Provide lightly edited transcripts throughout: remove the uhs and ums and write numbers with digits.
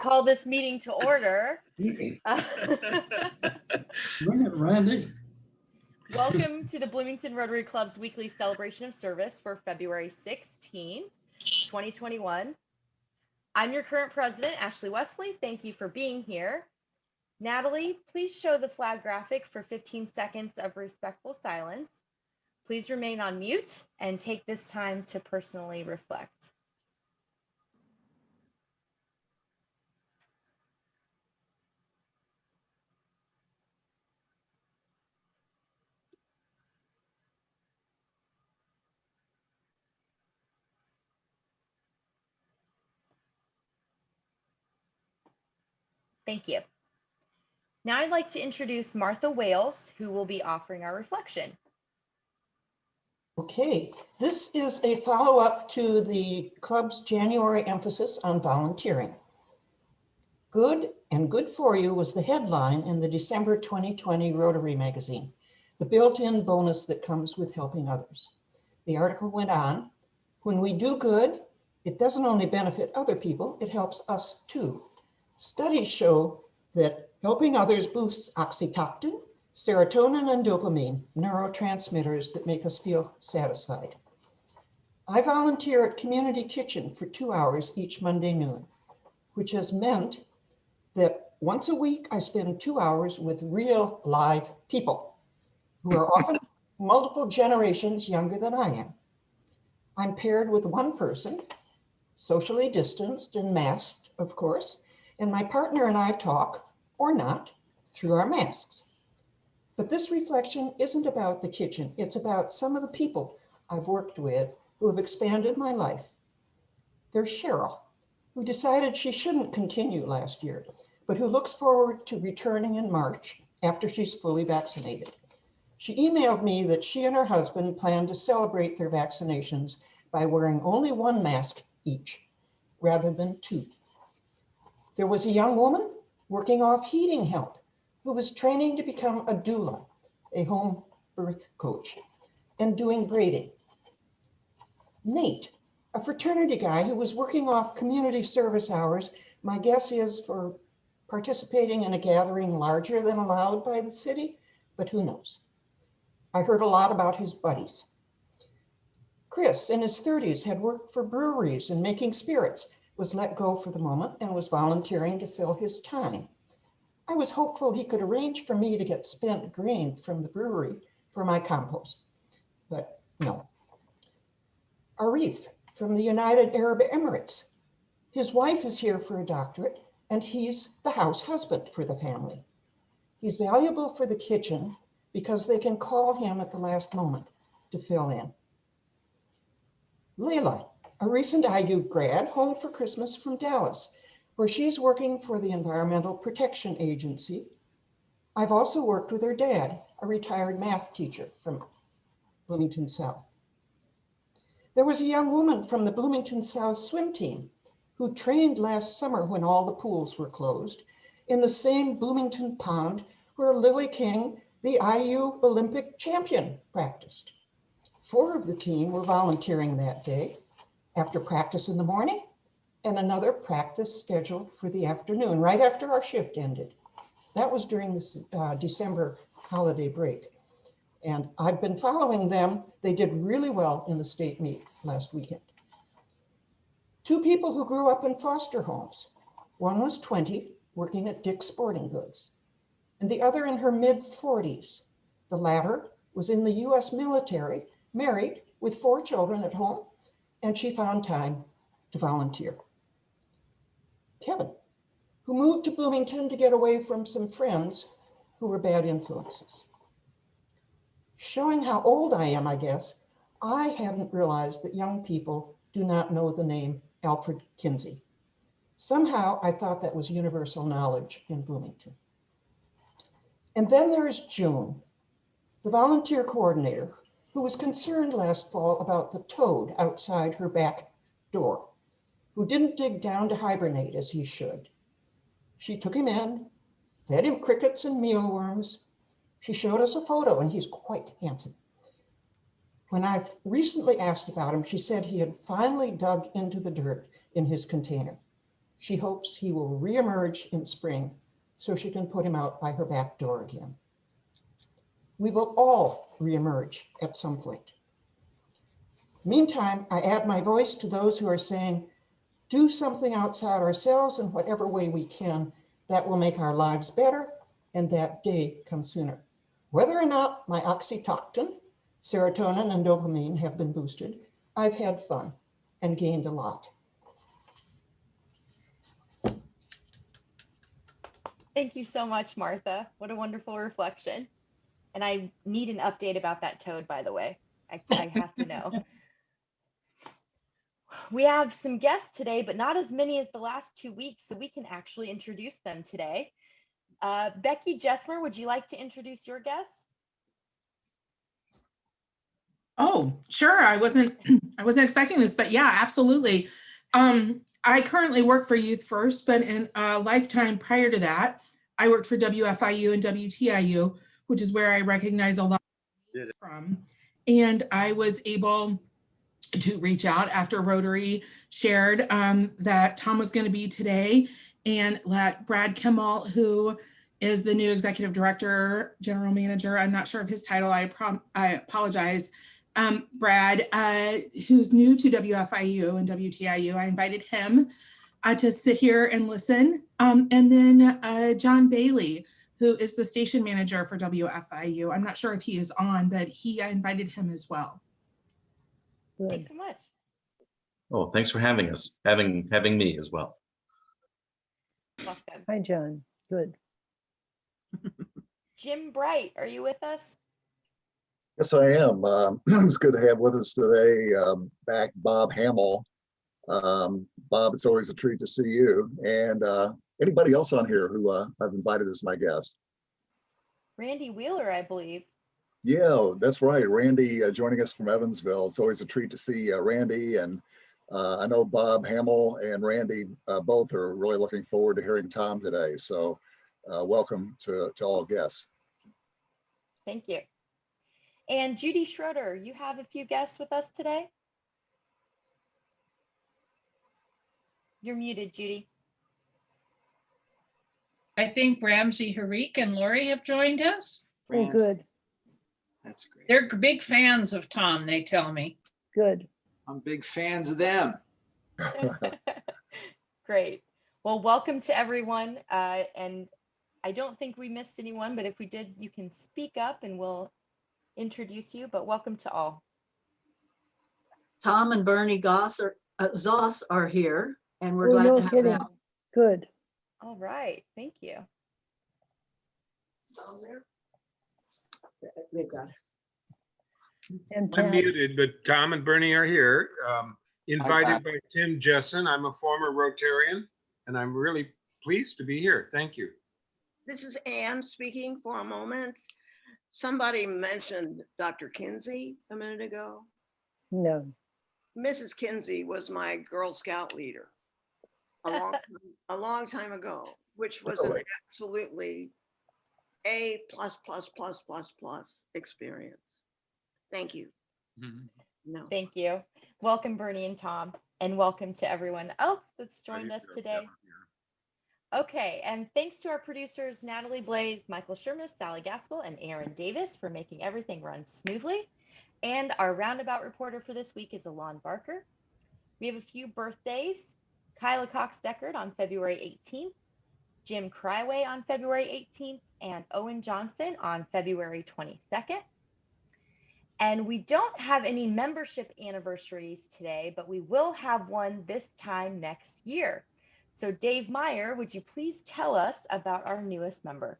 call this meeting to order. Bring it, Randy. Welcome to the Bloomington Rotary Club's weekly celebration of service for February 16, 2021. I'm your current president, Ashley Wesley. Thank you for being here. Natalie, please show the flag graphic for 15 seconds of respectful silence. Please remain on mute and take this time to personally reflect. Thank you. Now I'd like to introduce Martha Wales, who will be offering our reflection. Okay, this is a follow-up to the club's January emphasis on volunteering. Good and good for you was the headline in the December 2020 Rotary magazine, the built-in bonus that comes with helping others. The article went on, when we do good, it doesn't only benefit other people, it helps us too. Studies show that helping others boosts oxytocin, serotonin, and dopamine, neurotransmitters that make us feel satisfied. I volunteer at Community Kitchen for 2 hours each Monday noon, which has meant that once a week I spend 2 hours with real live people who are often multiple generations younger than I am. I'm paired with one person, socially distanced and masked, of course, and my partner and I talk, or not, through our masks. But this reflection isn't about the kitchen. It's about some of the people I've worked with who have expanded my life. There's Cheryl, who decided she shouldn't continue last year, but who looks forward to returning in March after she's fully vaccinated. She emailed me that she and her husband plan to celebrate their vaccinations by wearing only one mask each, rather than two. There was a young woman working off heating help who was training to become a doula, a home birth coach, and doing braiding. Nate, a fraternity guy who was working off community service hours, my guess is for participating in a gathering larger than allowed by the city, but who knows? I heard a lot about his buddies. Chris, in his 30s, had worked for breweries and making spirits, was let go for the moment and was volunteering to fill his time. I was hopeful he could arrange for me to get spent grain from the brewery for my compost, but no. Arif from the United Arab Emirates. His wife is here for a doctorate and he's the house husband for the family. He's valuable for the kitchen because they can call him at the last moment to fill in. Layla, a recent IU grad, home for Christmas from Dallas, where she's working for the Environmental Protection Agency. I've also worked with her dad, a retired math teacher from Bloomington South. There was a young woman from the Bloomington South swim team who trained last summer when all the pools were closed in the same Bloomington pond where Lily King, the IU Olympic champion, practiced. 4 of the team were volunteering that day after practice in the morning and another practice scheduled for the afternoon, right after our shift ended. That was during the December holiday break. And I've been following them. They did really well in the state meet last weekend. 2 people who grew up in foster homes. One was 20, working at Dick's Sporting Goods, and the other in her mid-40s. The latter was in the US military, married with 4 children at home, and she found time to volunteer. Kevin, who moved to Bloomington to get away from some friends who were bad influences. Showing how old I am, I guess, I hadn't realized that young people do not know the name Alfred Kinsey. Somehow I thought that was universal knowledge in Bloomington. And then there is June, the volunteer coordinator, who was concerned last fall about the toad outside her back door, who didn't dig down to hibernate as he should. She took him in, fed him crickets and mealworms. She showed us a photo and he's quite handsome. When I recently asked about him, she said he had finally dug into the dirt in his container. She hopes he will reemerge in spring so she can put him out by her back door again. We will all reemerge at some point. Meantime, I add my voice to those who are saying, do something outside ourselves in whatever way we can that will make our lives better and that day come sooner. Whether or not my oxytocin, serotonin, and dopamine have been boosted, I've had fun and gained a lot. Thank you so much, Martha. What a wonderful reflection. And I need an update about that toad, by the way. I have to know. We have some guests today, but not as many as the last 2 weeks, so we can actually introduce them today. Becky Jessmer, would you like to introduce your guests? Oh, sure. I wasn't expecting this, but yeah, absolutely. I currently work for Youth First, but in a lifetime prior to that, I worked for WFIU and WTIU, which is where I recognize a lot from. And I was able to reach out after Rotary shared that Tom was going to be today, and let Brad Kimmel, who is the new executive director, general manager, I'm not sure of his title, I apologize. Brad, who's new to WFIU and WTIU, I invited him to sit here and listen. And then John Bailey, who is the station manager for WFIU. I'm not sure if he is on, but I invited him as well. Good. Thanks so much. Oh, thanks for having us, having me as well. Welcome. Hi, John. Good. Jim Bright, are you with us? Yes, I am. It's good to have with us today back Bob Hamill. Bob, it's always a treat to see you. And anybody else on here who I've invited as my guest. Randy Wheeler, I believe. Yeah, that's right. Randy joining us from Evansville. It's always a treat to see Randy. And I know Bob Hamill and Randy both are really looking forward to hearing Tom today. So welcome to all guests. Thank you. And Judy Schroeder, you have a few guests with us today. You're muted, Judy. I think Ramsey Harik and Lori have joined us. Oh, good. That's great. They're big fans of Tom, they tell me. Good. I'm big fans of them. Great. Well, welcome to everyone. And I don't think we missed anyone, but if we did, you can speak up and we'll introduce you, but welcome to all. Tom and Bernie Zoss are here, and we're Oh, glad no to have kidding. them. Good. All right, thank you. Down there. They've got it. And I'm Pat. muted, but Tom and Bernie are here. Invited by Tim Jessen. I'm a former Rotarian, and I'm really pleased to be here. Thank you. This is Anne speaking for a moment. Somebody mentioned Dr. Kinsey a minute ago. No. Mrs. Kinsey was my Girl Scout leader a long time ago, which was an absolutely A++ experience. Thank you. No. Thank you. Welcome, Bernie and Tom, and welcome to everyone else that's joined us today. Okay, and thanks to our producers, Natalie Blaze, Michael Shermis, Sally Gaskell, and Aaron Davis for making everything run smoothly. And our roundabout reporter for this week is Alon Barker. We have a few birthdays. Kyla Cox-Deckard on February 18th, Jim Cryway on February 18th, and Owen Johnson on February 22nd. And we don't have any membership anniversaries today, but we will have one this time next year. So Dave Meyer, would you please tell us about our newest member?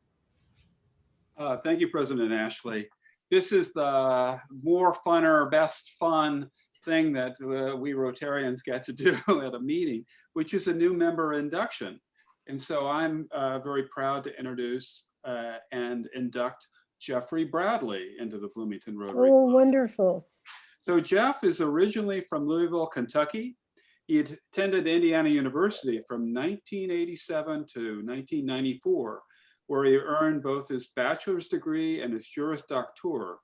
Thank you, President Ashley. This is the more funner, best fun thing that we Rotarians get to do at a meeting, which is a new member induction. And so I'm very proud to introduce and induct Jeffrey Bradley into the Bloomington Rotary. Oh, wonderful. So Jeff is originally from Louisville, Kentucky. He attended Indiana University from 1987 to 1994, where he earned both his bachelor's degree and his Juris Doctor.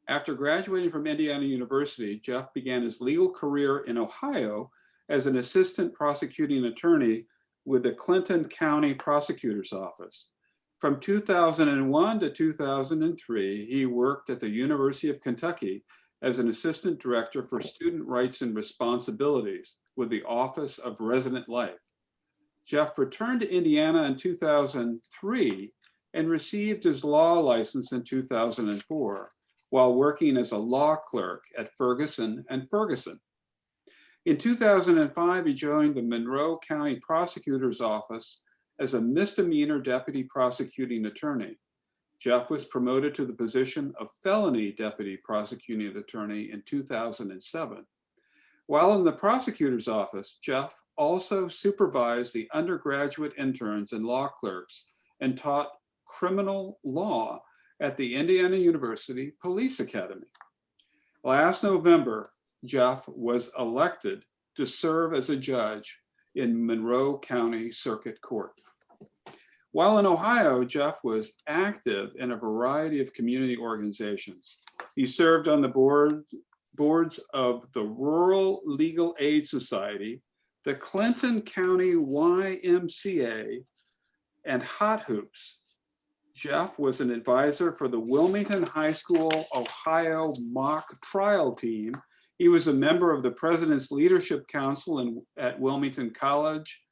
After graduating from Indiana University, Jeff began his legal career in Ohio as an assistant prosecuting attorney with the Clinton County Prosecutor's Office. From 2001 to 2003, he worked at the University of Kentucky as an assistant director for student rights and responsibilities with the Office of Resident Life. Jeff returned to Indiana in 2003 and received his law license in 2004 while working as a law clerk at Ferguson and Ferguson. In 2005, he joined the Monroe County Prosecutor's Office as a misdemeanor deputy prosecuting attorney. Jeff was promoted to the position of felony deputy prosecuting attorney in 2007. While in the prosecutor's office, Jeff also supervised the undergraduate interns and law clerks and taught criminal law at the Indiana University Police Academy. Last November, Jeff was elected to serve as a judge in Monroe County Circuit Court. While in Ohio, Jeff was active in a variety of community organizations. He served on the boards of the Rural Legal Aid Society, the Clinton County YMCA, and Hot Hoops. Jeff was an advisor for the Wilmington High School, Ohio mock trial team. He was a member of the President's Leadership Council at Wilmington College,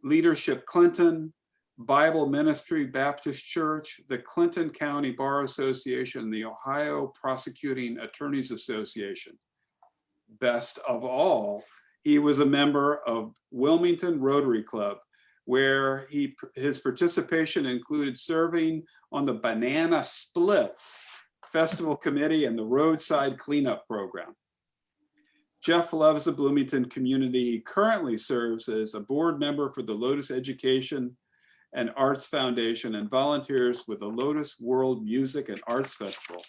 Leadership Clinton, Bible Ministry Baptist Church, the Clinton County Bar Association, the Ohio Prosecuting Attorneys Association. Best of all, he was a member of Wilmington Rotary Club, where his participation included serving on the Banana Splits Festival Committee and the Roadside Cleanup Program. Jeff loves the Bloomington community. He currently serves as a board member for the Lotus Education and Arts Foundation and volunteers with the Lotus World Music and Arts Festival.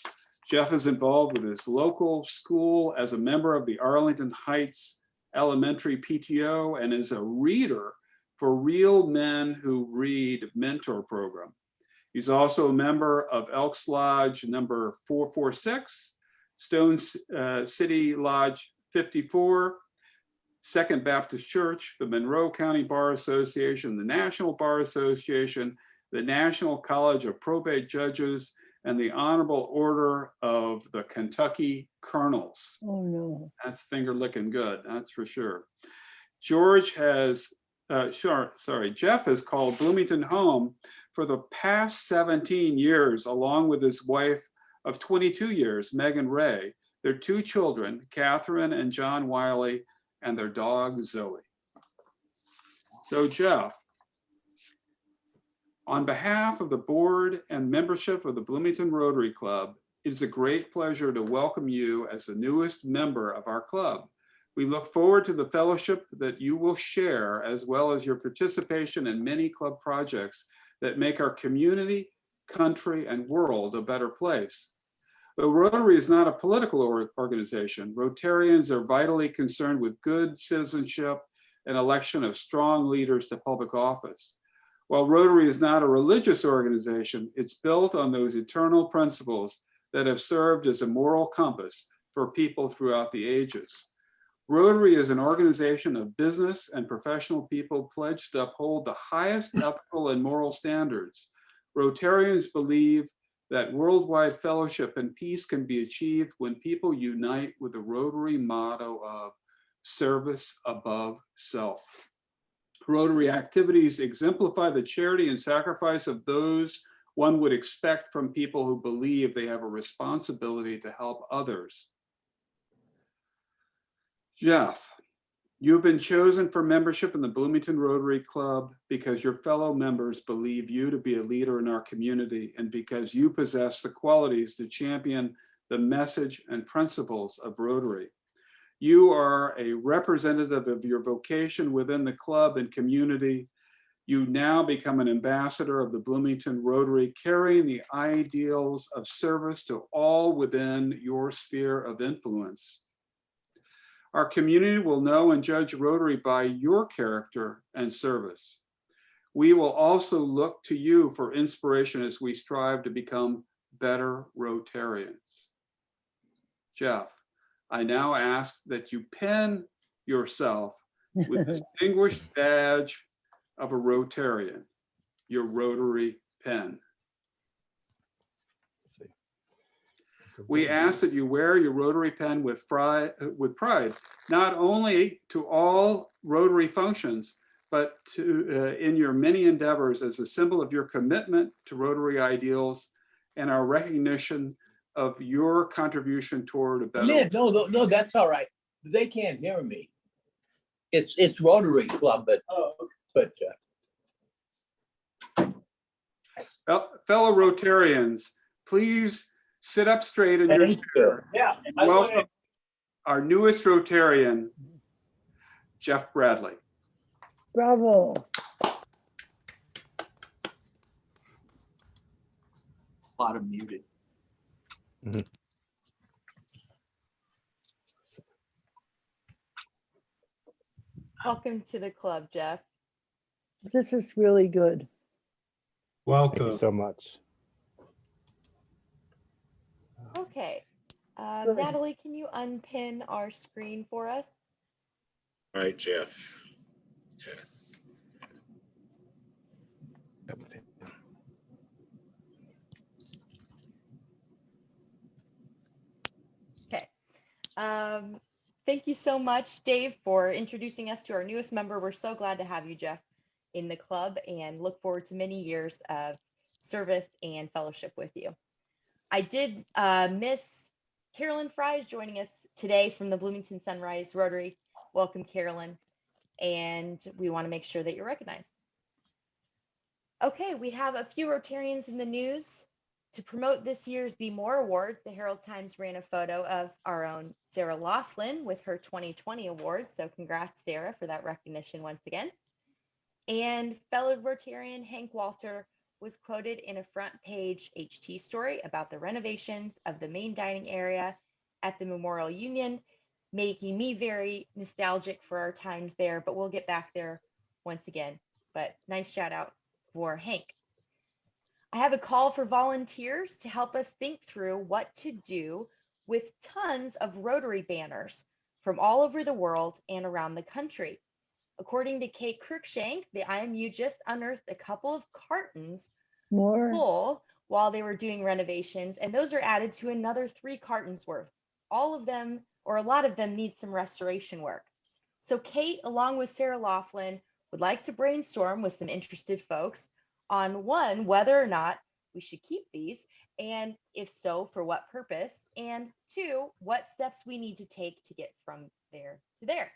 Jeff is involved with his local school as a member of the Arlington Heights Elementary PTO and is a reader for Real Men Who Read mentor program. He's also a member of Elks Lodge number 446, Stone City Lodge 54, Second Baptist Church, the Monroe County Bar Association, the National Bar Association, the National College of Probate Judges, and the Honorable Order of the Kentucky Colonels. Oh, no. That's finger licking good, that's for sure. Jeff has called Bloomington home for the past 17 years, along with his wife of 22 years, Megan Ray, their two children, Catherine and John Wiley, and their dog, Zoe. So Jeff, on behalf of the board and membership of the Bloomington Rotary Club, it is a great pleasure to welcome you as the newest member of our club. We look forward to the fellowship that you will share, as well as your participation in many club projects that make our community, country, and world a better place. But Rotary is not a political organization. Rotarians are vitally concerned with good citizenship and election of strong leaders to public office. While Rotary is not a religious organization, it's built on those eternal principles that have served as a moral compass for people throughout the ages. Rotary is an organization of business and professional people pledged to uphold the highest ethical and moral standards. Rotarians believe that worldwide fellowship and peace can be achieved when people unite with the Rotary motto of service above self. Rotary activities exemplify the charity and sacrifice of those one would expect from people who believe they have a responsibility to help others. Jeff, you've been chosen for membership in the Bloomington Rotary Club because your fellow members believe you to be a leader in our community and because you possess the qualities to champion the message and principles of Rotary. You are a representative of your vocation within the club and community. You now become an ambassador of the Bloomington Rotary, carrying the ideals of service to all within your sphere of influence. Our community will know and judge Rotary by your character and service. We will also look to you for inspiration as we strive to become better Rotarians. Jeff, I now ask that you pen yourself with the distinguished badge of a Rotarian, your Rotary pen. We ask that you wear your Rotary pen with pride, not only to all Rotary functions, but to in your many endeavors as a symbol of your commitment to Rotary ideals and our recognition of your contribution toward a better Lynn, no, that's all right. They can't hear me. It's Rotary Club, but fellow Rotarians, please sit up straight in your Thank chair. you. Yeah. Welcome our newest Rotarian, Jeff Bradley. Bravo. Bottom muted. Welcome to the club, Jeff. This is really good. Welcome. Thank you so much. Okay. Good. Natalie, can you unpin our screen for us? All right, Jeff. Yes. Okay. Thank you so much, Dave, for introducing us to our newest member. We're so glad to have you, Jeff, in the club and look forward to many years of service and fellowship with you. I did miss Carolyn Fries joining us today from the Bloomington Sunrise Rotary. Welcome, Carolyn. And we want to make sure that you're recognized. Okay, we have a few Rotarians in the news. To promote this year's Be More Awards, the Herald Times ran a photo of our own Sarah Laughlin with her 2020 award. So congrats, Sarah, for that recognition once again. And fellow Rotarian Hank Walter was quoted in a front page HT story about the renovations of the main dining area at the Memorial Union, making me very nostalgic for our times there, but we'll get back there once again. But nice shout out for Hank. I have a call for volunteers to help us think through what to do with tons of Rotary banners from all over the world and around the country. According to Kate Cruikshank, the IMU just unearthed a couple of cartons full while they were doing renovations, and those are added to another 3 cartons worth. All of them, or a lot of them, need some restoration work. So Kate, along with Sarah Laughlin, would like to brainstorm with some interested folks on 1, whether or not we should keep these, and if so, for what purpose, and 2, what steps we need to take to get from there to there.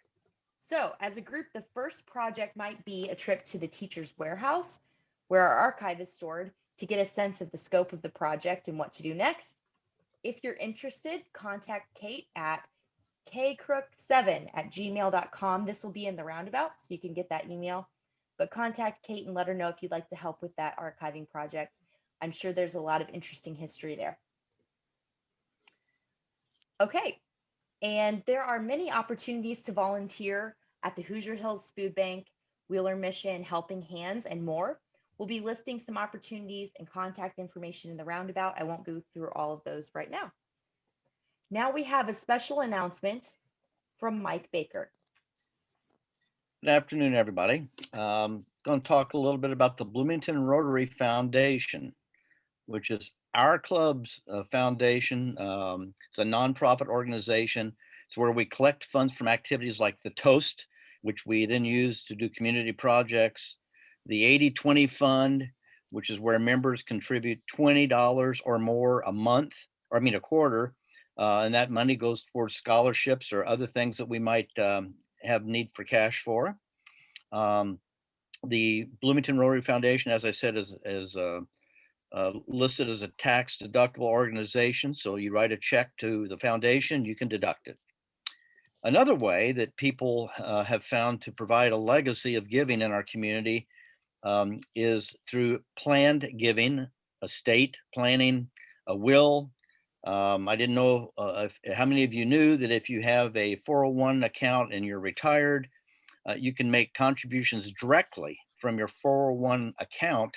So as a group, the first project might be a trip to the teacher's warehouse, where our archive is stored, to get a sense of the scope of the project and what to do next. If you're interested, contact Kate at kcrook7@gmail.com. This will be in the roundabout, so you can get that email. But contact Kate and let her know if you'd like to help with that archiving project. I'm sure there's a lot of interesting history there. Okay, and there are many opportunities to volunteer at the Hoosier Hills Food Bank, Wheeler Mission, Helping Hands, and more. We'll be listing some opportunities and contact information in the roundabout. I won't go through all of those right now. Now we have a special announcement from Mike Baker. Good afternoon, everybody. Going to talk a little bit about the Bloomington Rotary Foundation, which is our club's foundation. It's a nonprofit organization. It's where we collect funds from activities like the Toast, which we then use to do community projects. The 80-20 fund, which is where members contribute $20 or more a month, or a quarter, and that money goes towards scholarships or other things that we might have need for cash for. The Bloomington Rotary Foundation, as I said, is listed as a tax deductible organization. So you write a check to the foundation, you can deduct it. Another way that people have found to provide a legacy of giving in our community is through planned giving, estate planning, a will. I didn't know how many of you knew that if you have a 401 account and you're retired, you can make contributions directly from your 401 account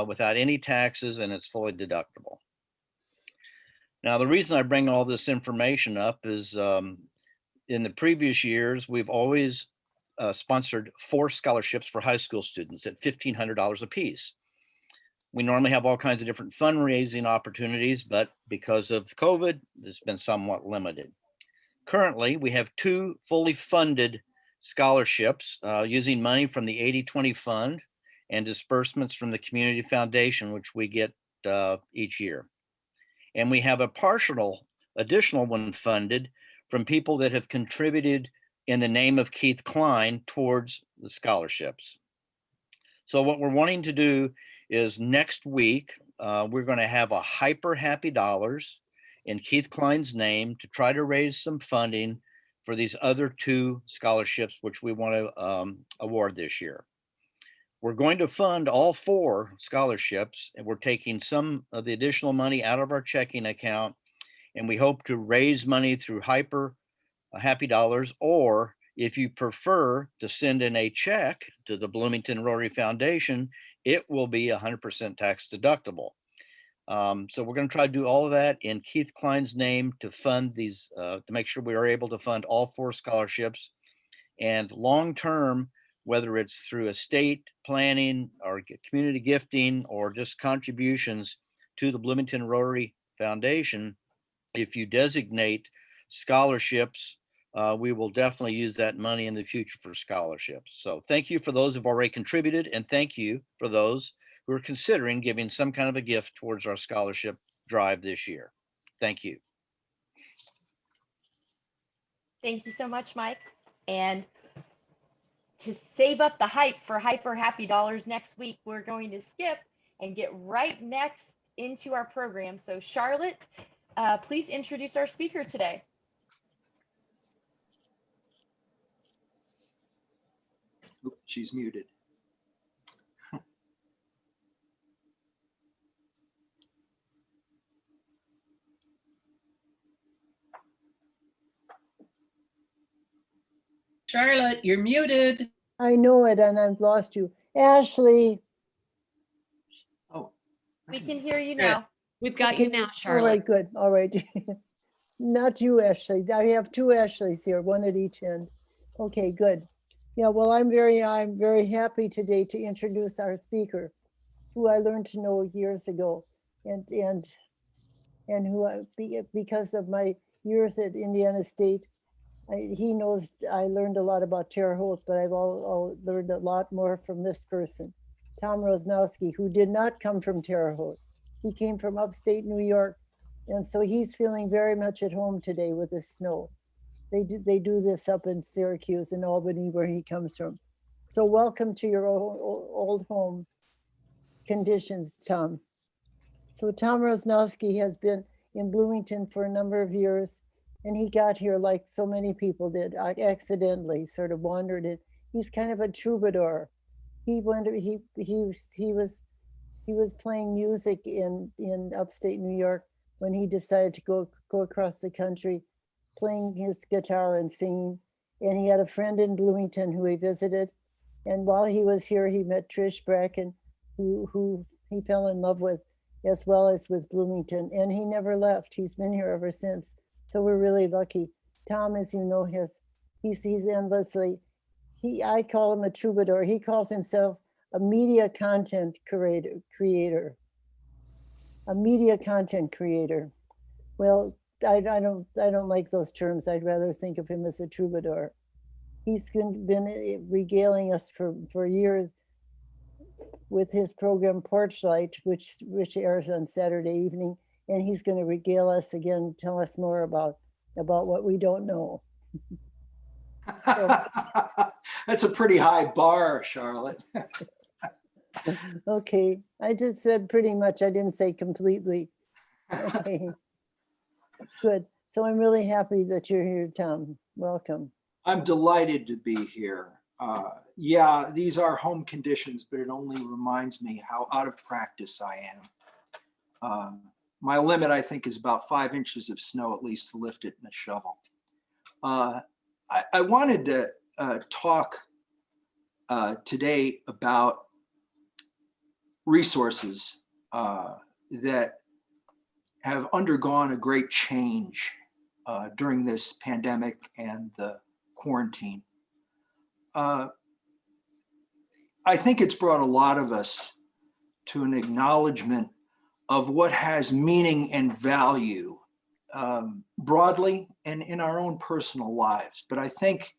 without any taxes, and it's fully deductible. Now, the reason I bring all this information up is In the previous years, we've always sponsored 4 scholarships for high school students at $1,500 apiece. We normally have all kinds of different fundraising opportunities, but because of COVID, it's been somewhat limited. Currently, we have 2 fully funded scholarships using money from the 80/20 fund and disbursements from the Community Foundation, which we get each year. And we have a partial additional one funded from people that have contributed in the name of Keith Klein towards the scholarships. So what we're wanting to do is next week, we're going to have a Hyper Happy Dollars in Keith Klein's name to try to raise some funding for these other 2 scholarships, which we want to award this year. We're going to fund all 4 scholarships, and we're taking some of the additional money out of our checking account, and we hope to raise money through Hyper Happy Dollars, or if you prefer to send in a check to the Bloomington Rotary Foundation, it will be 100% tax deductible. So we're going to try to do all of that in Keith Klein's name to fund these, to make sure we are able to fund all 4 scholarships. And long-term, whether it's through estate planning or community gifting or just contributions to the Bloomington Rotary Foundation, if you designate scholarships, we will definitely use that money in the future for scholarships. So thank you for those who've already contributed, and thank you for those who are considering giving some kind of a gift towards our scholarship drive this year. Thank you. Thank you so much, Mike. And to save up the hype for Hyper Happy Dollars next week, we're going to skip and get right next into our program. So Charlotte, please introduce our speaker today. Oop, she's muted. Charlotte, you're muted. I know it, and I've lost you. Ashley. Oh, we can hear you now. We've got Okay. you now, All Charlotte. right, good. All right. Not you, Ashley. I have 2 Ashleys here, one at each end. Okay, good. Yeah, well, I'm very happy today to introduce our speaker, who I learned to know years ago, and who because of my years at Indiana State, he knows I learned a lot about Terre Haute, but I've all learned a lot more from this person, Tom Roznowski, who did not come from Terre Haute. He came from upstate New York, and so he's feeling very much at home today with the snow. They do this up in Syracuse and Albany, where he comes from. So welcome to your old home conditions, Tom. So Tom Roznowski has been in Bloomington for a number of years, and he got here like so many people did, accidentally, sort of wandered in. He's kind of a troubadour. He was playing music in upstate New York when he decided to go across the country, playing his guitar and singing. And he had a friend in Bloomington who he visited. And while he was here, he met Trish Bracken, who he fell in love with, as well as with Bloomington. And he never left. He's been here ever since. So we're really lucky. Tom, as you know, he's endlessly, I call him a troubadour. He calls himself a media content creator. A media content creator. Well, I don't like those terms. I'd rather think of him as a troubadour. He's been regaling us for years with his program PorchLight, which airs on Saturday evening, and he's going to regale us again, tell us more about what we don't know. That's a pretty high bar, Charlotte. Okay, I just said pretty much. I didn't say completely. Okay, good. So I'm really happy that you're here, Tom. Welcome. I'm delighted to be here. Yeah, these are home conditions, but it only reminds me how out of practice I am. My limit, I think, is about 5 inches of snow, at least, to lift it in a shovel. I wanted to talk today about resources that have undergone a great change during this pandemic and the quarantine. I think it's brought a lot of us to an acknowledgement of what has meaning and value broadly and in our own personal lives. But I think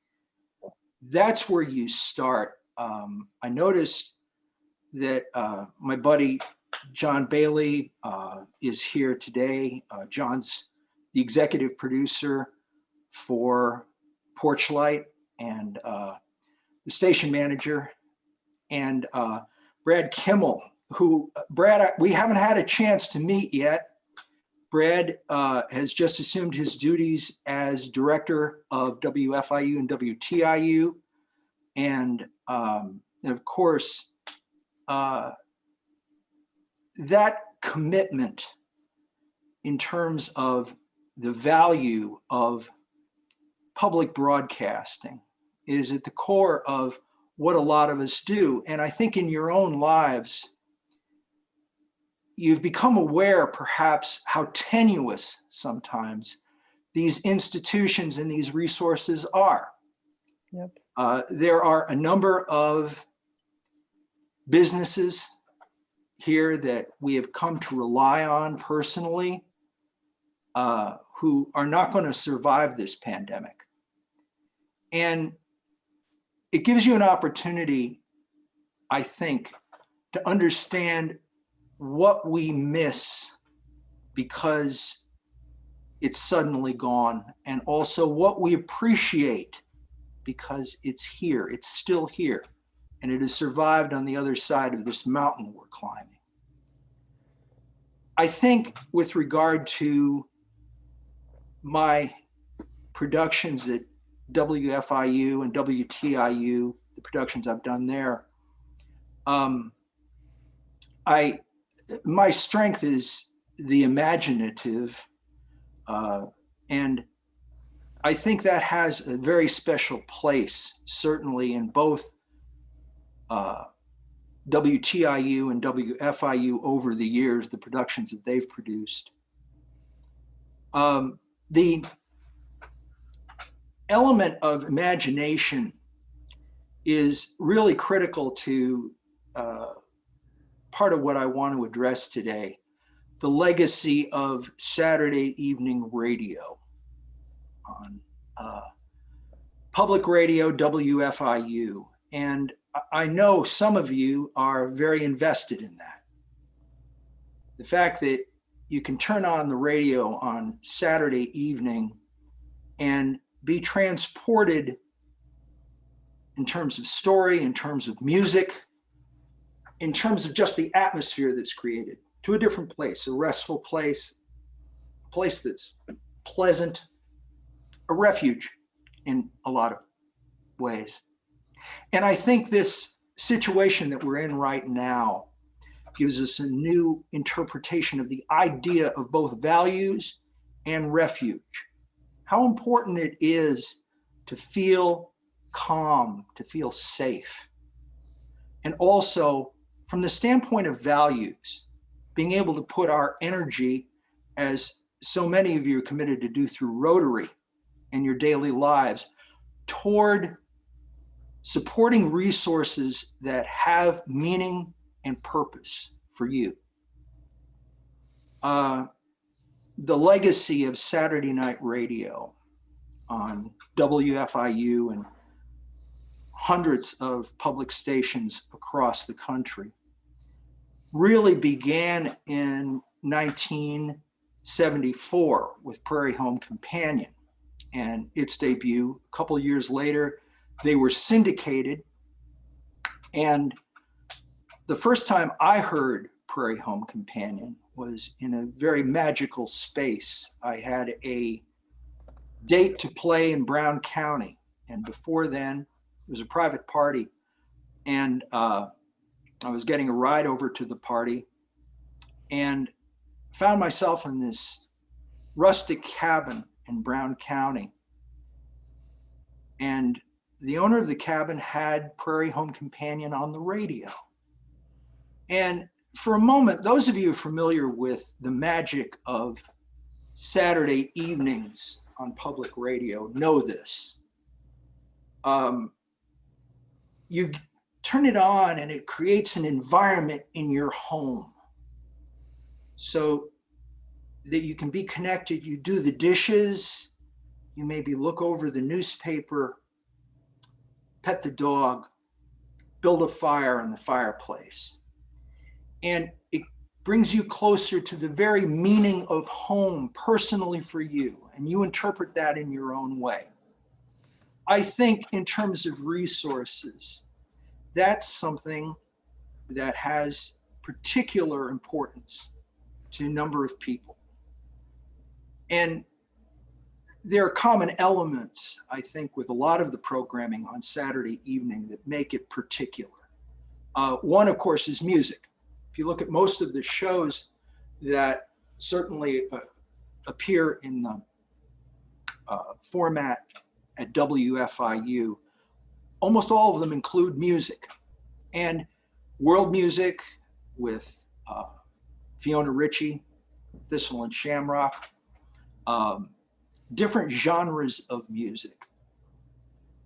that's where you start. I noticed that my buddy John Bailey is here today. John's the executive producer for PorchLight and the station manager, and Brad Kimmel, who, Brad, we haven't had a chance to meet yet. Brad has just assumed his duties as director of WFIU and WTIU. And of course, that commitment in terms of the value of public broadcasting is at the core of what a lot of us do. And I think in your own lives, you've become aware perhaps how tenuous sometimes these institutions and these resources are. Yep. There are a number of businesses here that we have come to rely on personally who are not going to survive this pandemic. And it gives you an opportunity, I think, to understand what we miss because it's suddenly gone, and also what we appreciate because it's here, it's still here, and it has survived on the other side of this mountain we're climbing. I think with regard to my productions at WFIU and WTIU, the productions I've done there, my strength is the imaginative, and I think that has a very special place, certainly in both WTIU and WFIU over the years, the productions that they've produced. The element of imagination is really critical to part of what I want to address today, the legacy of Saturday evening radio on public radio, WFIU. And I know some of you are very invested in that. The fact that you can turn on the radio on Saturday evening and be transported in terms of story, in terms of music, in terms of just the atmosphere that's created to a different place, a restful place, a place that's pleasant, a refuge in a lot of ways. And I think this situation that we're in right now gives us a new interpretation of the idea of both values and refuge. How important it is to feel calm, to feel safe. And also, from the standpoint of values, being able to put our energy, as so many of you are committed to do through Rotary in your daily lives, toward supporting resources that have meaning and purpose for you. The legacy of Saturday night radio on WFIU and hundreds of public stations across the country really began in 1974 with Prairie Home Companion and its debut. A couple of years later, they were syndicated. And the first time I heard Prairie Home Companion was in a very magical space. I had a date to play in Brown County. And before then, it was a private party. And I was getting a ride over to the party and found myself in this rustic cabin in Brown County. And the owner of the cabin had Prairie Home Companion on the radio. And for a moment, those of you familiar with the magic of Saturday evenings on public radio know this. You turn it on and it creates an environment in your home so that you can be connected. You do the dishes, you maybe look over the newspaper, pet the dog, build a fire in the fireplace. And it brings you closer to the very meaning of home personally for you, and you interpret that in your own way. I think in terms of resources, that's something that has particular importance to a number of people. And there are common elements, I think, with a lot of the programming on Saturday evening that make it particular. One, of course, is music. If you look at most of the shows that certainly appear in the format at WFIU, almost all of them include music. And world music with Fiona Ritchie, Thistle and Shamrock, different genres of music.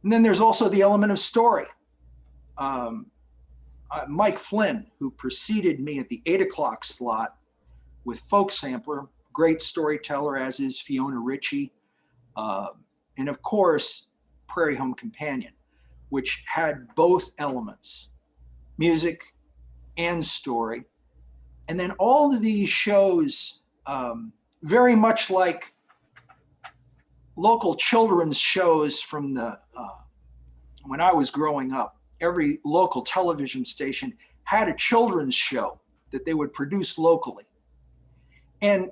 And then there's also the element of story. Mike Flynn, who preceded me at the 8 o'clock slot with Folk Sampler, great storyteller, as is Fiona Ritchie. And of course, Prairie Home Companion, which had both elements, music and story. And then all of these shows, very much like local children's shows from the when I was growing up, every local television station had a children's show that they would produce locally. And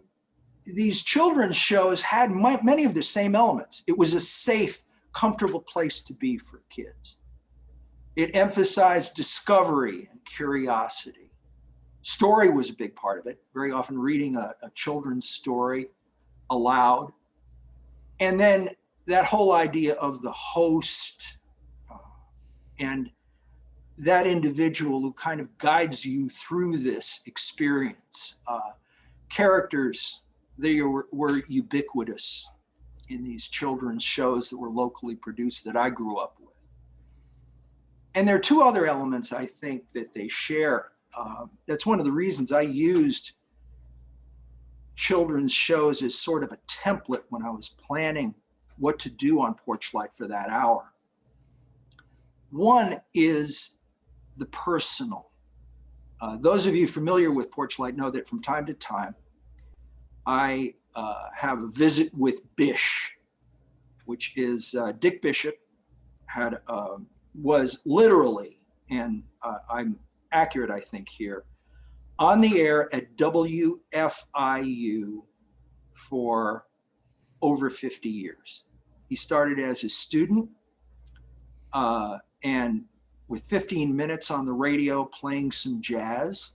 these children's shows had many of the same elements. It was a safe, comfortable place to be for kids. It emphasized discovery and curiosity. Story was a big part of it, very often reading a children's story aloud. And then that whole idea of the host and that individual who kind of guides you through this experience. Characters, they were ubiquitous in these children's shows that were locally produced that I grew up with. And there are two other elements I think that they share. That's one of the reasons I used children's shows as sort of a template when I was planning what to do on PorchLight for that hour. One is the personal. Those of you familiar with PorchLight know that from time to time, I have a visit with Bish, which is Dick Bishop was literally, and I'm accurate, I think here, on the air at WFIU for over 50 years. He started as a student and with 15 minutes on the radio playing some jazz.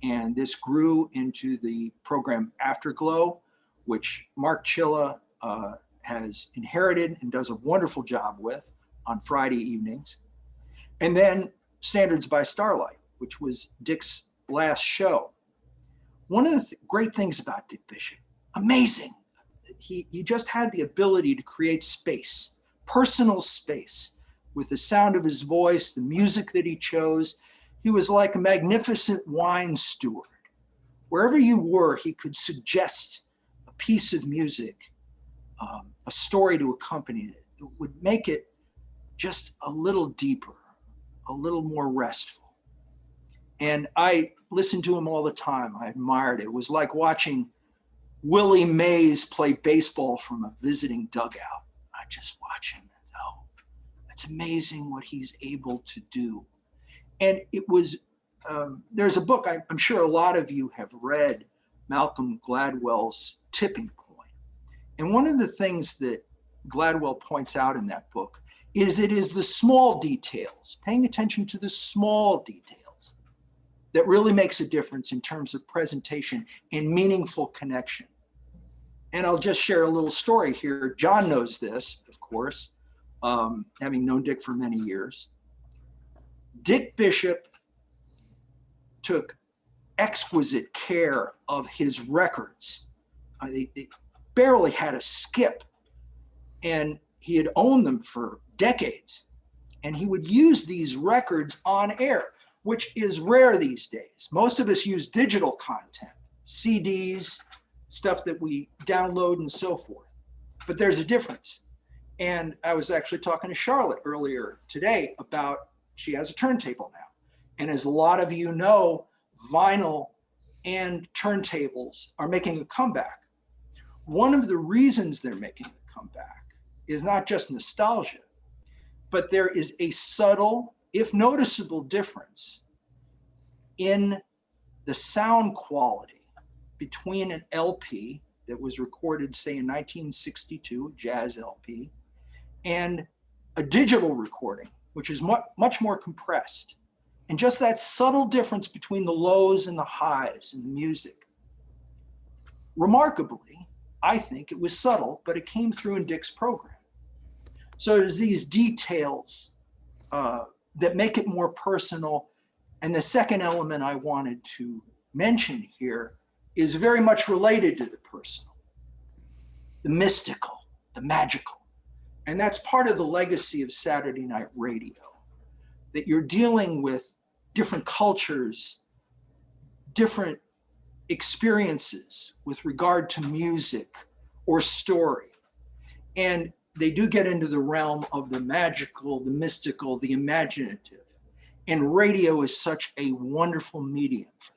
And this grew into the program Afterglow, which Mark Chilla has inherited and does a wonderful job with on Friday evenings. And then Standards by Starlight, which was Dick's last show. One of the great things about Dick Bishop, amazing, he just had the ability to create space, personal space, with the sound of his voice, the music that he chose. He was like a magnificent wine steward. Wherever you were, he could suggest a piece of music, a story to accompany it. It would make it just a little deeper, a little more restful. And I listened to him all the time. I admired it. It was like watching Willie Mays play baseball from a visiting dugout. I just watch him and it's amazing what he's able to do. And it was, there's a book I'm sure a lot of you have read, Malcolm Gladwell's Tipping Point. And one of the things that Gladwell points out in that book is it is the small details, paying attention to the small details, that really makes a difference in terms of presentation and meaningful connection. And I'll just share a little story here. John knows this, of course, having known Dick for many years. Dick Bishop took exquisite care of his records. barely had a skip, and he had owned them for decades. And he would use these records on air, which is rare these days. Most of us use digital content, CDs, stuff that we download and so forth. But there's a difference. And I was actually talking to Charlotte earlier today about, she has a turntable now. And as a lot of you know, vinyl and turntables are making a comeback. One of the reasons they're making a comeback is not just nostalgia, but there is a subtle, if noticeable, difference in the sound quality between an LP that was recorded, say, in 1962, a jazz LP, and a digital recording, which is much more compressed. And just that subtle difference between the lows and the highs in the music. Remarkably, I think it was subtle, but it came through in Dick's program. So there's these details that make it more personal. And the second element I wanted to mention here is very much related to the personal, the mystical, the magical. And that's part of the legacy of Saturday Night Radio, that you're dealing with different cultures, different experiences with regard to music or story. And they do get into the realm of the magical, the mystical, the imaginative. And radio is such a wonderful medium for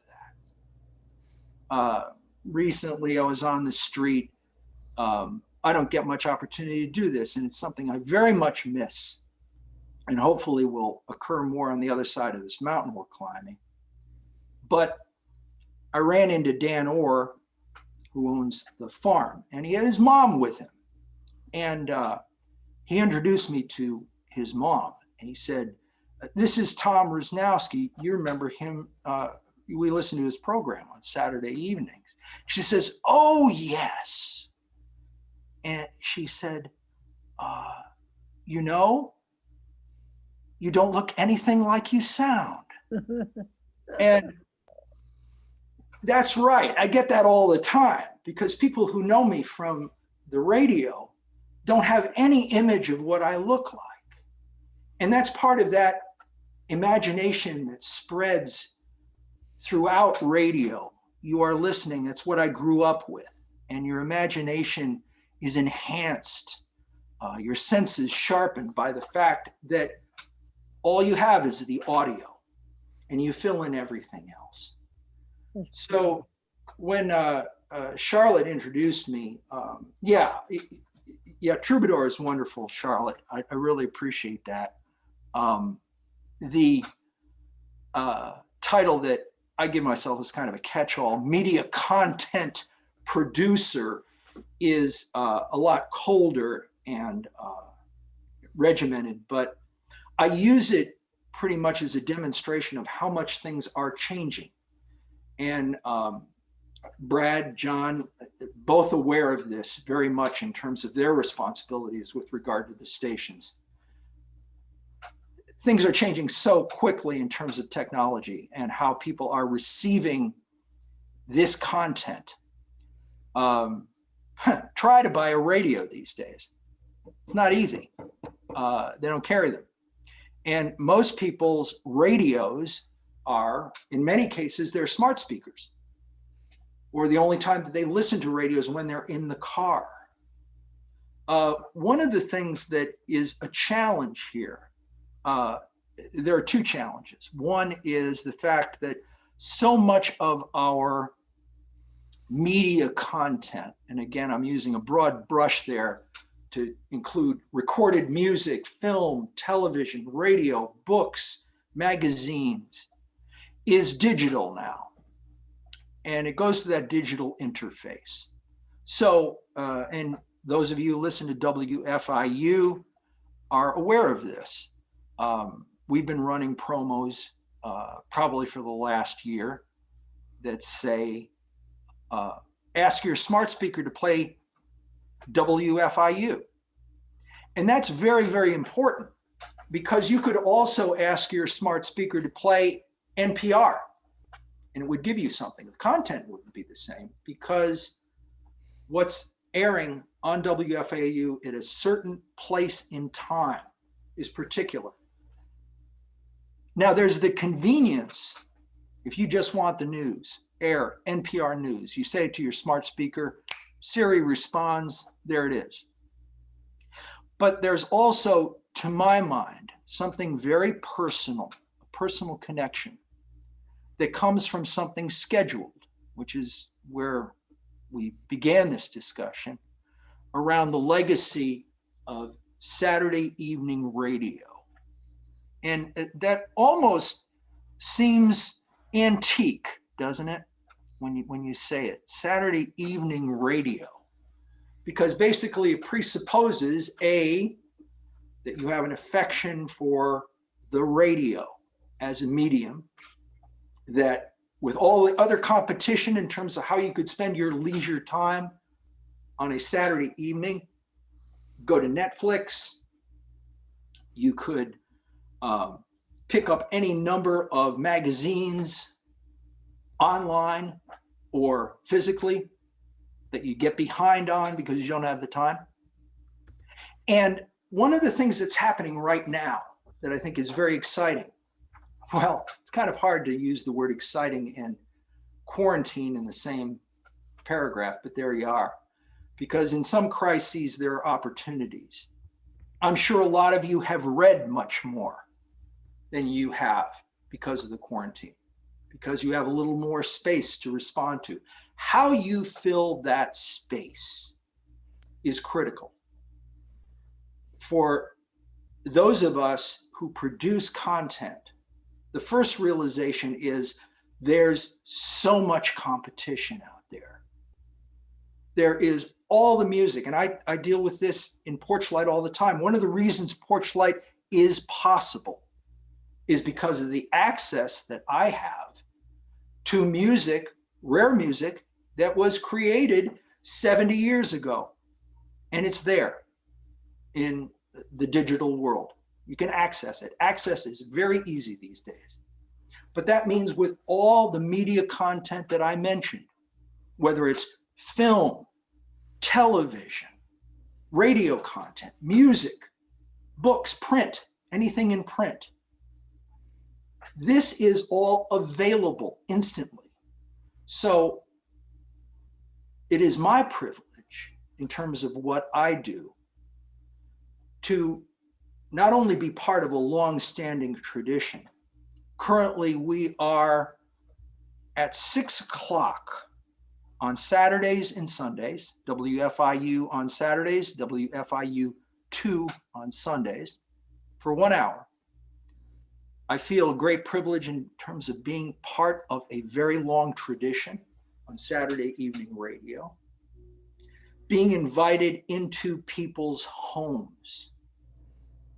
that. Recently, I was on the street. I don't get much opportunity to do this, and it's something I very much miss, and hopefully will occur more on the other side of this mountain we're climbing. But I ran into Dan Orr, who owns the farm, and he had his mom with him. And he introduced me to his mom, and he said, "This is Tom Roznowski. You remember him, we listened to his program on Saturday evenings." She says, "Oh, yes." And she said, "You know, you don't look anything like you sound." And that's right. I get that all the time, because people who know me from the radio don't have any image of what I look like. And that's part of that imagination that spreads throughout radio. You are listening. That's what I grew up with. And your imagination is enhanced. Your senses sharpened by the fact that all you have is the audio, and you fill in everything else. So when Charlotte introduced me, yeah, Troubadour is wonderful, Charlotte. I really appreciate that. The title that I give myself is kind of a catch-all, media content producer, is a lot colder and regimented, but I use it pretty much as a demonstration of how much things are changing. And Brad, John, both aware of this very much in terms of their responsibilities with regard to the stations. Things are changing so quickly in terms of technology and how people are receiving this content. Try to buy a radio these days. It's not easy. They don't carry them. And most people's radios are, in many cases, they're smart speakers, or the only time that they listen to radio is when they're in the car. One of the things that is a challenge here, there are two challenges. One is the fact that so much of our media content, and again, I'm using a broad brush there to include recorded music, film, television, radio, books, magazines, is digital now. And it goes to that digital interface. So, and those of you who listen to WFIU are aware of this. We've been running promos probably for the last year that say, ask your smart speaker to play WFIU. And that's very, very important, because you could also ask your smart speaker to play NPR, and it would give you something. The content wouldn't be the same, because what's airing on WFAU at a certain place in time is particular. Now there's the convenience. If you just want the news, air NPR News. You say it to your smart speaker, Siri responds, there it is. But there's also, to my mind, something very personal, a personal connection that comes from something scheduled, which is where we began this discussion, around the legacy of Saturday evening radio. And that almost seems antique, doesn't it? When you say it, Saturday evening radio, because basically it presupposes that you have an affection for the radio as a medium, that with all the other competition in terms of how you could spend your leisure time on a Saturday evening, go to Netflix, you could pick up any number of magazines online or physically that you get behind on because you don't have the time. And one of the things that's happening right now that I think is very exciting, well, it's kind of hard to use the word exciting and quarantine in the same paragraph, but there you are. Because in some crises, there are opportunities. I'm sure a lot of you have read much more than you have because of the quarantine, because you have a little more space to respond to. How you fill that space is critical. For those of us who produce content, the first realization is there's so much competition out there. There is all the music, and I deal with this in PorchLight all the time. One of the reasons PorchLight is possible is because of the access that I have to music, rare music, that was created 70 years ago. And it's there in the digital world. You can access it. Access is very easy these days. But that means with all the media content that I mentioned, whether it's film, television, radio content, music, books, print, anything in print, this is all available instantly. So it is my privilege in terms of what I do to not only be part of a long-standing tradition. Currently, we are at 6 o'clock on Saturdays and Sundays, WFIU on Saturdays, WFIU 2 on Sundays, for 1 hour. I feel a great privilege in terms of being part of a very long tradition on Saturday evening radio, being invited into people's homes,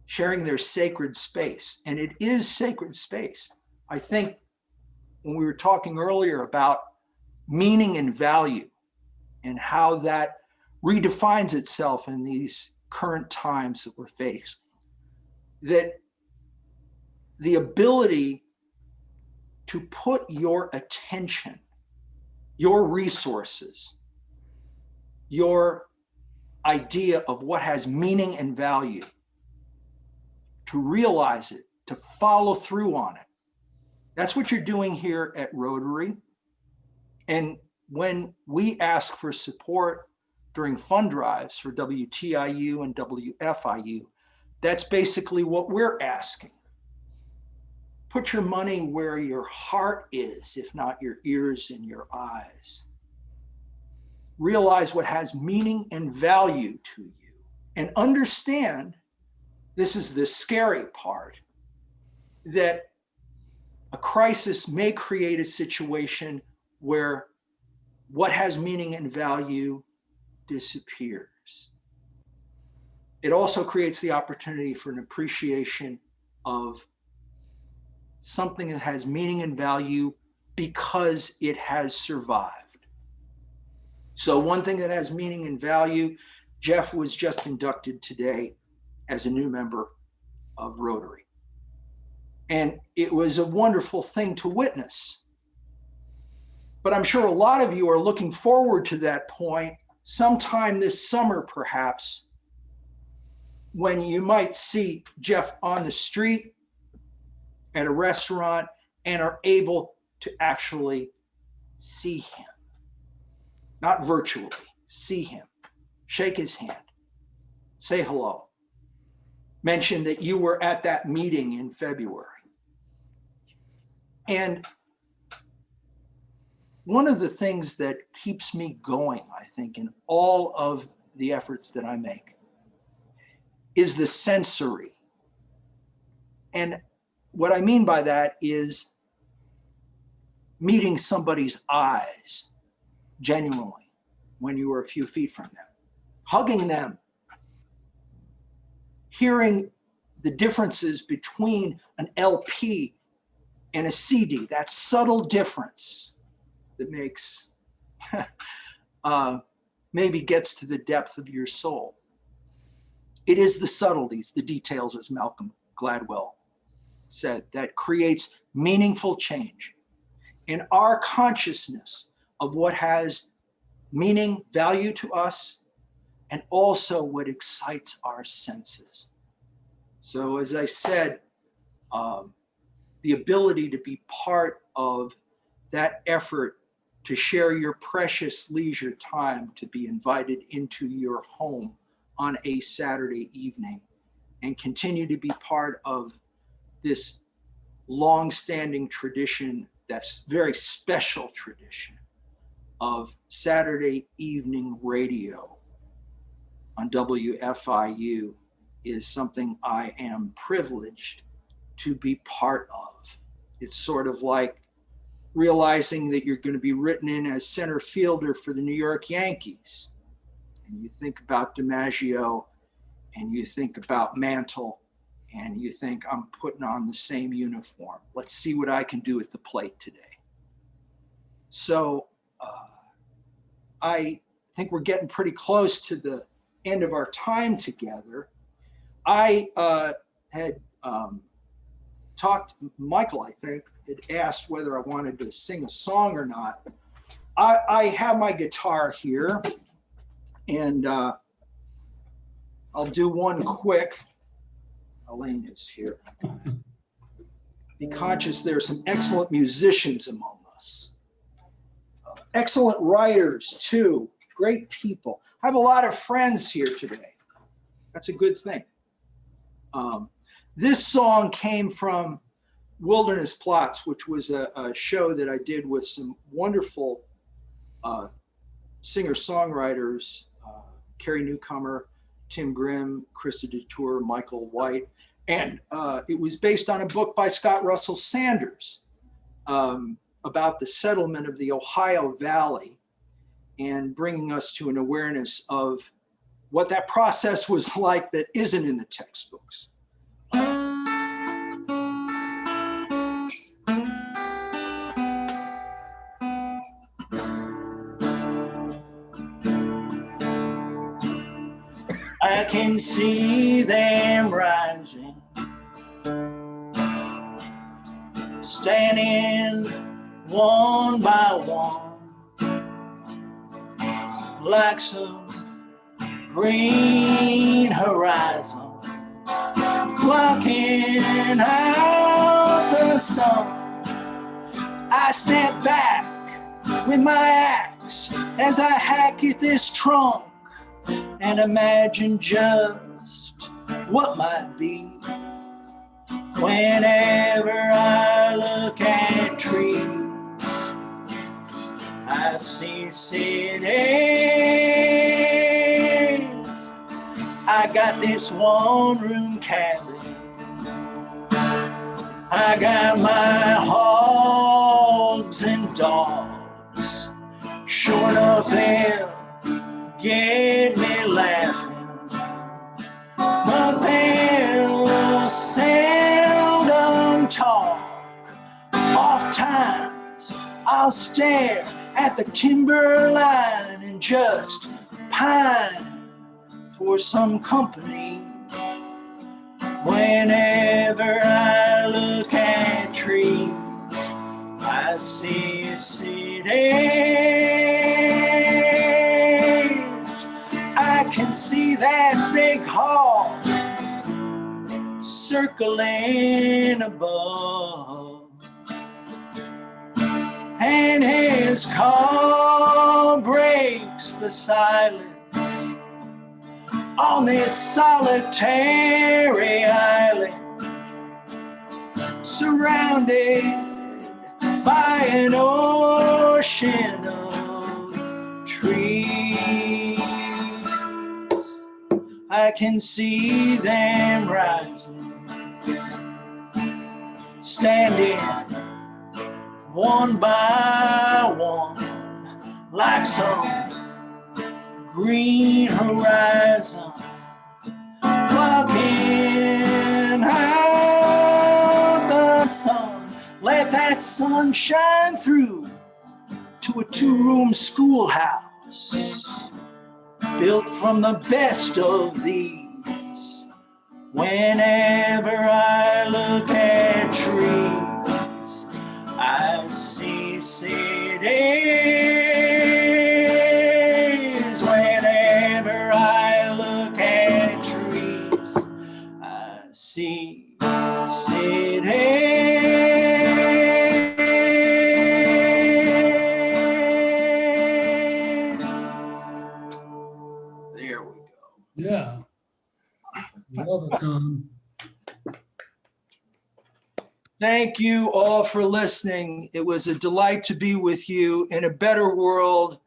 sharing their sacred space. And it is sacred space. I think when we were talking earlier about meaning and value and how that redefines itself in these current times that we're facing, that the ability to put your attention, your resources, your idea of what has meaning and value, to realize it, to follow through on it. That's what you're doing here at Rotary. And when we ask for support during fund drives for WTIU and WFIU, that's basically what we're asking. Put your money where your heart is, if not your ears and your eyes. Realize what has meaning and value to you, and understand, this is the scary part, that a crisis may create a situation where what has meaning and value disappears. It also creates the opportunity for an appreciation of something that has meaning and value because it has survived. So one thing that has meaning and value, Jeff was just inducted today as a new member of Rotary. And it was a wonderful thing to witness. But I'm sure a lot of you are looking forward to that point sometime this summer, perhaps, when you might see Jeff on the street, at a restaurant, and are able to actually see him. Not virtually, see him, shake his hand, say hello, mention that you were at that meeting in February. And one of the things that keeps me going, I think, in all of the efforts that I make is the sensory. And what I mean by that is meeting somebody's eyes genuinely when you were a few feet from them, hugging them, hearing the differences between an LP and a CD, that subtle difference that makes, maybe gets to the depth of your soul. It is the subtleties, the details, as Malcolm Gladwell said, that creates meaningful change in our consciousness of what has meaning, value to us, and also what excites our senses. So as I said, the ability to be part of that effort to share your precious leisure time to be invited into your home on a Saturday evening and continue to be part of this long-standing tradition, that's very special tradition of Saturday evening radio on WFIU is something I am privileged to be part of. It's sort of like realizing that you're going to be written in as center fielder for the New York Yankees. And you think about DiMaggio and you think about Mantle and you think, I'm putting on the same uniform. Let's see what I can do at the plate today. So I think we're getting pretty close to the end of our time together. I had talked, Michael, I think, had asked whether I wanted to sing a song or not. I have my guitar here, and I'll do one quick. Elaine is here. Be conscious there are some excellent musicians among us. Excellent writers, too. Great people. I have a lot of friends here today. That's a good thing. This song came from Wilderness Plots, which was a show that I did with some wonderful singer-songwriters, Carrie Newcomer, Tim Grimm, Krista DeTour, Michael White. And it was based on a book by Scott Russell Sanders about the settlement of the Ohio Valley and bringing us to an awareness of what that process was like that isn't in the textbooks. I can see them rising, standing one by one, like some green horizon, blocking out the sun. I step back with my axe as I hack at this trunk and imagine just what might be. Whenever I look at trees, I see cities. I got this one-room cabin. I got my hogs and dogs. Sure enough, they'll get me laughing, but they'll seldom talk. Oft times I'll stare at the timberline and just pine for some company. Whenever I look at trees, I see cities. circling above. And his call breaks the silence on this solitary island, surrounded by an ocean of trees. I can see them rising, standing one by one, like some green horizon, blocking out the sun. Let that sun shine through to a two-room schoolhouse built from the best of these. Whenever I look at trees, I see cities. Whenever I look at trees, I see cities. There we go. Yeah. Love it, Tom. Thank you all for listening. It was a delight to be with you. In a better world,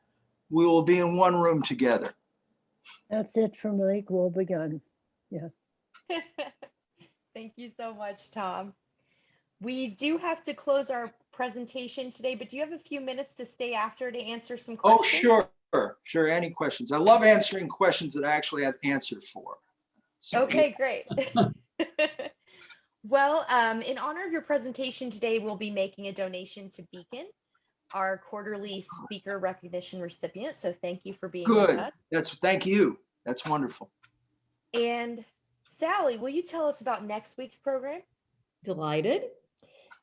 we will be in one room together. That's it from Lake Wobegon. Yeah. Thank you so much, Tom. We do have to close our presentation today, but do you have a few minutes to stay after to answer some questions? Oh, sure. Any questions? I love answering questions that I actually have answers for. So, Okay, great. Well, in honor of your presentation today, we'll be making a donation to Beacon, our quarterly speaker recognition recipient. So thank you for being with Good. us. Thank you. That's wonderful. And Sally, will you tell us about next week's program? Delighted.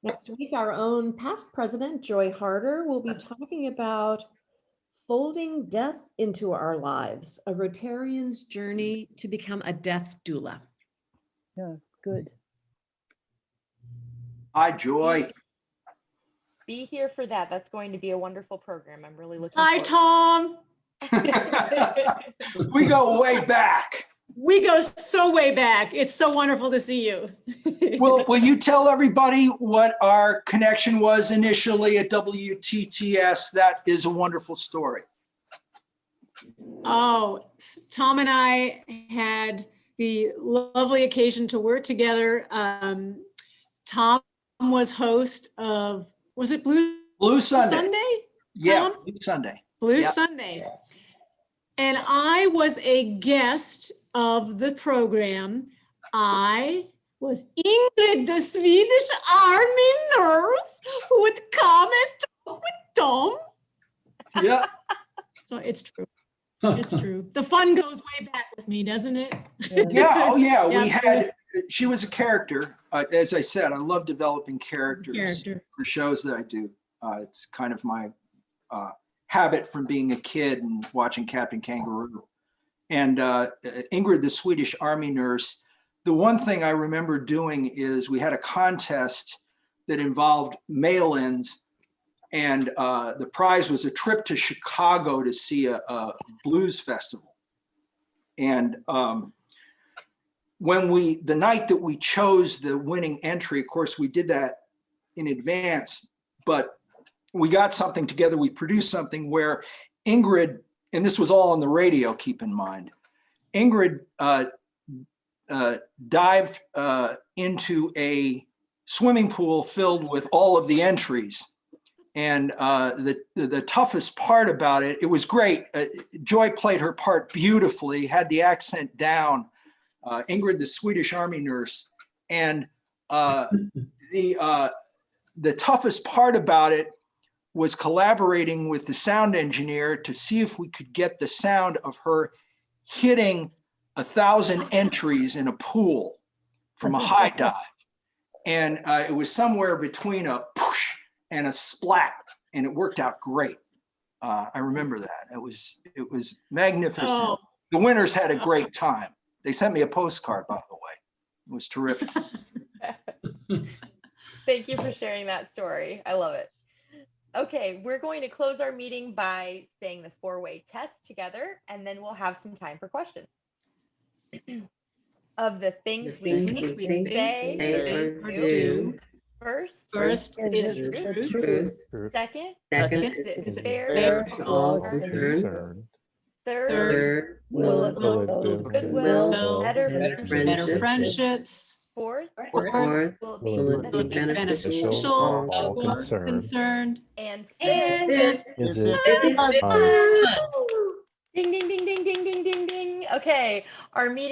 Next week, our own past president, Joy Harder, will be talking about folding death into our lives, a Rotarian's journey to become a death doula. Yeah, good. Hi, Joy. Be here for that. That's going to be a wonderful program. I'm really looking Hi, forward. Tom. We go way back. We go so way back. It's so wonderful to see you. Will you tell everybody what our connection was initially at WTTS? That is a wonderful story. Oh, Tom and I had the lovely occasion to work together. Tom was host of, was it Blue Sunday? Yeah, Tom? Blue Sunday. Blue Yep. Sunday. And I was a guest of the program. I was Ingrid, the Swedish Army nurse who would come and talk with Tom. Yeah. So it's true. It's true. The fun goes way back with me, doesn't it? Yeah. Oh, yeah. We Absolutely. she was a character. As I said, I love developing characters for shows that I do. It's kind of my habit from being a kid and watching Captain Kangaroo. And Ingrid, the Swedish Army nurse, the one thing I remember doing is we had a contest that involved mail-ins, and the prize was a trip to Chicago to see a blues festival. And the night that we chose the winning entry, of course, we did that in advance, but we got something together. We produced something where Ingrid, and this was all on the radio, keep in mind, Ingrid dived into a swimming pool filled with all of the entries. And the toughest part about it, it was great. Joy played her part beautifully, had the accent down. Ingrid, the Swedish Army nurse. And the toughest part about it was collaborating with the sound engineer to see if we could get the sound of her hitting 1,000 entries in a pool from a high dive. And it was somewhere between a push and a splat, and it worked out great. I remember that. It was magnificent. Oh. The winners had a great time. They sent me a postcard, by the way. It was terrific. Thank you for sharing that story. I love it. Okay, we're going to close our meeting by saying the four-way test together, and then we'll have some time for questions. Of the things we think, say, or do, first is the truth. Second is fair to all concerned. Third will build goodwill, better friendships. Fourth will be beneficial to all concerned. And fifth is fun. Ding, ding, ding, ding, ding, ding, ding, ding. Okay, our meeting